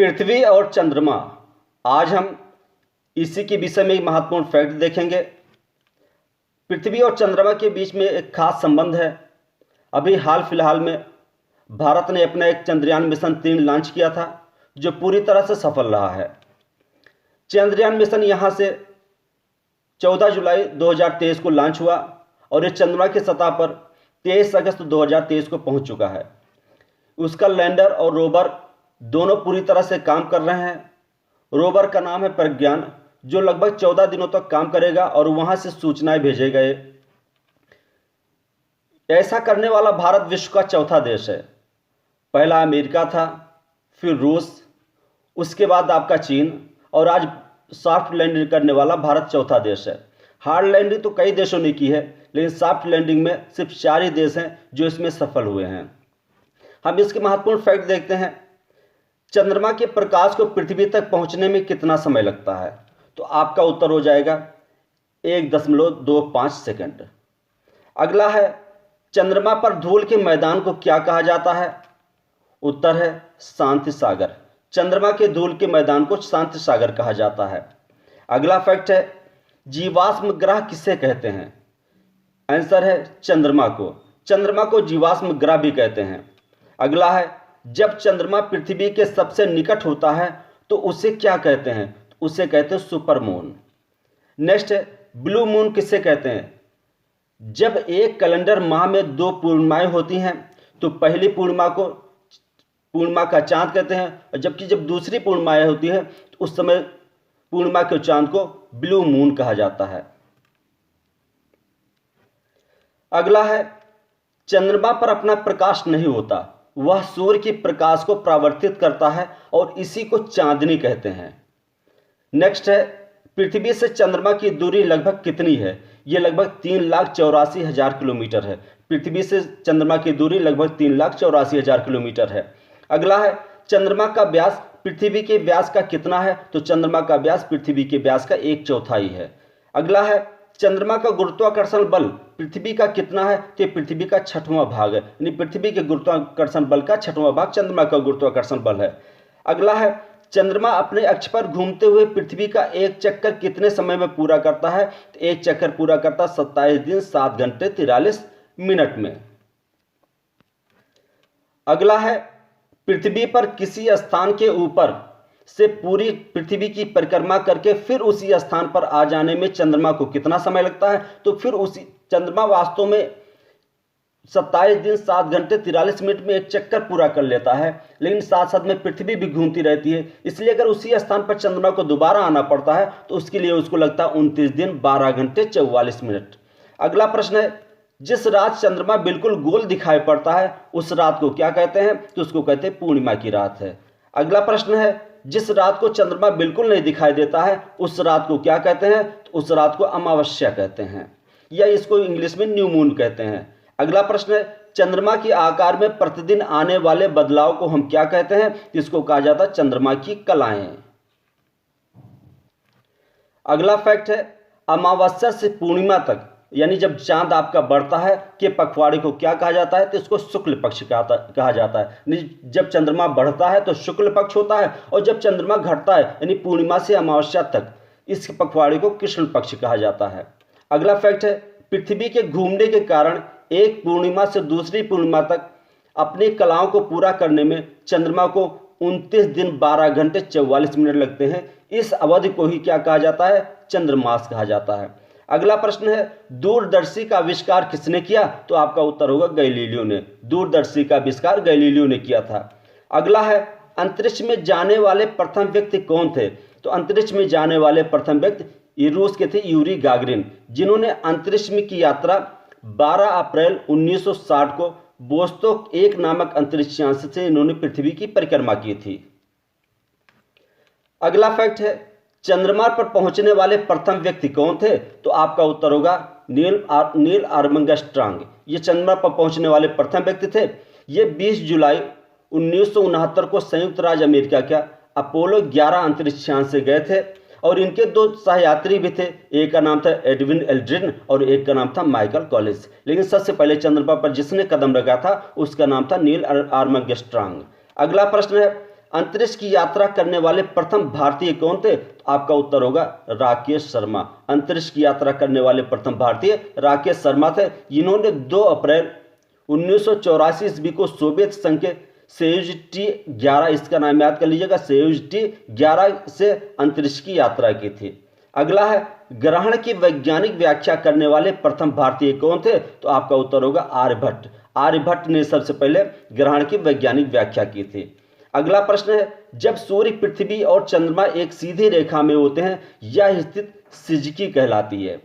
पृथ्वी और चंद्रमा, आज हम इसी के विषय में एक महत्वपूर्ण फैक्ट देखेंगे। पृथ्वी और चंद्रमा के बीच में एक खास संबंध है। अभी हाल फिलहाल में भारत ने अपना एक चंद्रयान मिशन 3 लॉन्च किया था, जो पूरी तरह से सफल रहा है। चंद्रयान मिशन यहाँ से 14 जुलाई 2023 को लॉन्च हुआ और ये चंद्रमा की सतह पर 23 अगस्त 2023 को पहुंच चुका है। उसका लैंडर और रोवर दोनों पूरी तरह से काम कर रहे हैं। रोवर का नाम है प्रज्ञान, जो लगभग 14 दिनों तक काम करेगा और वहां से सूचनाएं भेजेगा। ऐसा करने वाला भारत विश्व का चौथा देश है। पहला अमेरिका था, फिर रूस, उसके बाद आपका चीन, और आज सॉफ्ट लैंडिंग करने वाला भारत चौथा देश है। हार्ड लैंडिंग तो कई देशों ने की है, लेकिन सॉफ्ट लैंडिंग में सिर्फ 4 ही देश हैं जो इसमें सफल हुए हैं। हम इसके महत्वपूर्ण फैक्ट देखते हैं। चंद्रमा के प्रकाश को पृथ्वी तक पहुंचने में कितना समय लगता है? तो आपका उत्तर हो जाएगा 1.25 सेकंड। अगला है, चंद्रमा पर धूल के मैदान को क्या कहा जाता है? उत्तर है शांति सागर। चंद्रमा के धूल के मैदान को शांति सागर कहा जाता है। अगला फैक्ट है, जीवाश्म ग्रह किसे कहते हैं? आंसर है चंद्रमा को। चंद्रमा को जीवाश्म ग्रह भी कहते हैं। अगला है, जब चंद्रमा पृथ्वी के सबसे निकट होता है तो उसे क्या कहते हैं? उसे कहते हैं सुपर मून। नेक्स्ट है, ब्लू मून किसे कहते हैं? जब एक कैलेंडर माह में 2 पूर्णिमाएं होती हैं तो पहली पूर्णिमा का चांद कहते हैं, और जबकि जब दूसरी पूर्णिमाएं होती हैं तो उस समय पूर्णिमा के चांद को ब्लू मून कहा जाता है। अगला है, चंद्रमा पर अपना प्रकाश नहीं होता, वह सूर्य की प्रकाश को परावर्तित करता है और इसी को चांदनी कहते हैं। नेक्स्ट है, पृथ्वी से चंद्रमा की दूरी लगभग कितनी है? यह लगभग 3,84,000 किलोमीटर है। पृथ्वी से चंद्रमा की दूरी लगभग 3,84,000 किलोमीटर है। अगला है, चंद्रमा का व्यास पृथ्वी के व्यास का कितना है? तो चंद्रमा का व्यास पृथ्वी के व्यास का 1/4 है। अगला है, चंद्रमा का गुरुत्वाकर्षण बल पृथ्वी का कितना है? तो पृथ्वी का 6वां भाग है, यानी पृथ्वी के गुरुत्वाकर्षण बल का 6वां भाग चंद्रमा का गुरुत्वाकर्षण बल है। अगला है, चंद्रमा अपने अक्ष पर घूमते हुए पृथ्वी का एक चक्कर कितने समय में पूरा करता है? तो एक चक्कर पूरा करता 27 दिन 7 घंटे 43 मिनट में। अगला है, पृथ्वी पर किसी स्थान के ऊपर से पूरी पृथ्वी की परिक्रमा करके फिर उसी स्थान पर आ जाने में चंद्रमा को कितना समय लगता है? तो फिर उसी चंद्रमा वास्तव में 27 दिन 7 घंटे 43 मिनट में एक चक्कर पूरा कर लेता है, लेकिन साथ साथ में पृथ्वी भी घूमती रहती है। इसलिए अगर उसी स्थान पर चंद्रमा को दोबारा आना पड़ता है तो उसके लिए उसको लगता है 29 दिन 12 घंटे 44 मिनट। अगला प्रश्न है, जिस रात चंद्रमा बिल्कुल गोल दिखाई पड़ता है उस रात को क्या कहते हैं? तो उसको कहते हैं पूर्णिमा की रात है। अगला प्रश्न है, जिस रात को चंद्रमा बिल्कुल नहीं दिखाई देता है उस रात को क्या कहते हैं? तो उस रात को अमावस्या कहते हैं, या इसको इंग्लिश में न्यू मून कहते हैं। अगला प्रश्न है, चंद्रमा के आकार में प्रतिदिन आने वाले बदलाव को हम क्या कहते हैं? इसको कहा जाता है चंद्रमा की कलाएं। अगला फैक्ट है, अमावस्या से पूर्णिमा तक, यानी जब चांद आपका बढ़ता है के पखवाड़े को क्या कहा जाता है? तो इसको शुक्ल पक्ष कहा जाता है। जब चंद्रमा बढ़ता है तो शुक्ल पक्ष होता है, और जब चंद्रमा घटता है यानी पूर्णिमा से अमावस्या तक, इस पखवाड़े को कृष्ण पक्ष कहा जाता है। अगला फैक्ट है, पृथ्वी के घूमने के कारण एक पूर्णिमा से दूसरी पूर्णिमा तक अपनी कलाओं को पूरा करने में चंद्रमा को 29 दिन 12 घंटे 44 मिनट लगते हैं। इस अवधि को ही क्या कहा जाता है? चंद्रमास कहा जाता है। अगला प्रश्न है, दूरदर्शी का आविष्कार किसने किया? तो आपका उत्तर होगा गैलीलियो ने। दूरदर्शी का आविष्कार गैलीलियो ने किया था। अगला है, अंतरिक्ष में जाने वाले प्रथम व्यक्ति कौन थे? तो अंतरिक्ष में जाने वाले प्रथम व्यक्ति रूस के थे यूरी गागरिन, जिन्होंने अंतरिक्ष में की यात्रा 12 अप्रैल 1960 को वोस्तोक 1 नामक अंतरिक्ष यान से इन्होंने पृथ्वी की परिक्रमा की थी। अगला फैक्ट है, चंद्रमा पर पहुंचने वाले प्रथम व्यक्ति कौन थे? तो आपका उत्तर होगा नील आर्मस्ट्रांग। ये चंद्रमा पर पहुंचने वाले प्रथम व्यक्ति थे। ये 20 जुलाई 1969 को संयुक्त राज्य अमेरिका का अपोलो 11 अंतरिक्ष यान से गए थे, और इनके 2 सहयात्री भी थे। एक का नाम था एडविन एल्ड्रिन और एक का नाम था माइकल कॉलिंस। लेकिन सबसे पहले चंद्रमा पर जिसने कदम रखा था उसका नाम था नील आर्मस्ट्रांग। अगला प्रश्न है, अंतरिक्ष की यात्रा करने वाले प्रथम भारतीय कौन थे? तो आपका उत्तर होगा राकेश शर्मा। अंतरिक्ष की यात्रा करने वाले प्रथम भारतीय राकेश शर्मा थे, जिन्होंने 2 अप्रैल 1984 ईस्वी को सोवियत संघ के सोयुज T-11, इसका नाम याद कर लीजिएगा, सोयुज T-11 से अंतरिक्ष की यात्रा की थी। अगला है ग्रहण की वैज्ञानिक व्याख्या करने वाले प्रथम भारतीय कौन थे? तो आपका उत्तर होगा आर्यभट्ट। आर्यभट्ट ने सबसे पहले ग्रहण की वैज्ञानिक व्याख्या की थी। अगला प्रश्न है, जब सूर्य, पृथ्वी और चंद्रमा एक सीधी रेखा में होते हैं, यह स्थिति सिजकी कहलाती है।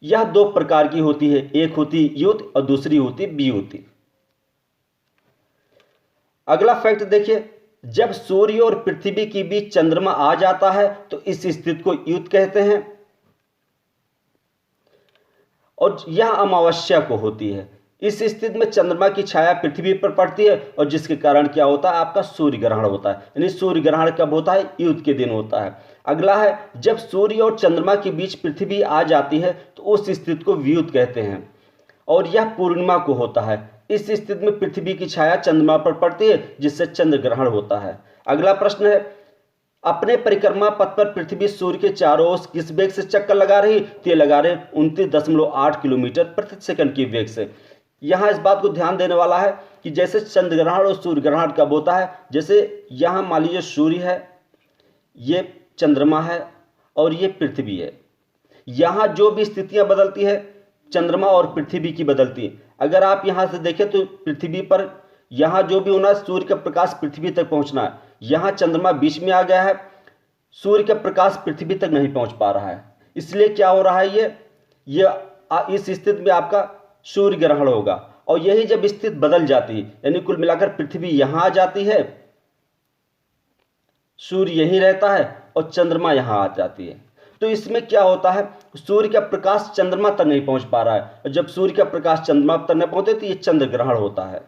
यह 2 प्रकार की होती है, एक होती युति और दूसरी होती वियुति। अगला फैक्ट देखिए, जब सूर्य और पृथ्वी के बीच चंद्रमा आ जाता है तो इस स्थिति को युति कहते हैं, और यह अमावस्या को होती है। इस स्थिति में चंद्रमा की छाया पृथ्वी पर पड़ती है, और जिसके कारण क्या होता है? आपका सूर्य ग्रहण होता है। यानी सूर्य ग्रहण कब होता है? युति के दिन होता है। अगला है, जब सूर्य और चंद्रमा के बीच पृथ्वी आ जाती है तो उस स्थिति को वियुति कहते हैं, और यह पूर्णिमा को होता है। इस स्थिति में पृथ्वी की छाया चंद्रमा पर पड़ती है, जिससे चंद्र ग्रहण होता है। अगला प्रश्न है, अपने परिक्रमा पथ पर पृथ्वी सूर्य के चारों ओर किस वेग से चक्कर लगा रही? तो ये लगा रहे 29.8 किलोमीटर प्रति सेकंड की वेग से। यहाँ इस बात को ध्यान देने वाला है कि जैसे चंद्र ग्रहण और सूर्य ग्रहण कब होता है, जैसे यहाँ मान लीजिए सूर्य है, ये चंद्रमा है और ये पृथ्वी है। यहाँ जो भी स्थितियाँ बदलती है चंद्रमा और पृथ्वी की बदलती है। अगर आप यहाँ से देखें तो पृथ्वी पर यहाँ जो भी होना, सूर्य का प्रकाश पृथ्वी तक पहुँचना है, यहाँ चंद्रमा बीच में आ गया है, सूर्य का प्रकाश पृथ्वी तक नहीं पहुँच पा रहा है। इसलिए क्या हो रहा है, ये इस स्थिति में आपका सूर्य ग्रहण होगा। और यही जब स्थिति बदल जाती है, यानी कुल मिलाकर पृथ्वी यहाँ आ जाती है, सूर्य यहीं रहता है और चंद्रमा यहाँ आ जाती है, तो इसमें क्या होता है, सूर्य का प्रकाश चंद्रमा तक नहीं पहुंच पा रहा है, और जब सूर्य का प्रकाश चंद्रमा तक नहीं पहुंचे तो ये चंद्र ग्रहण होता है।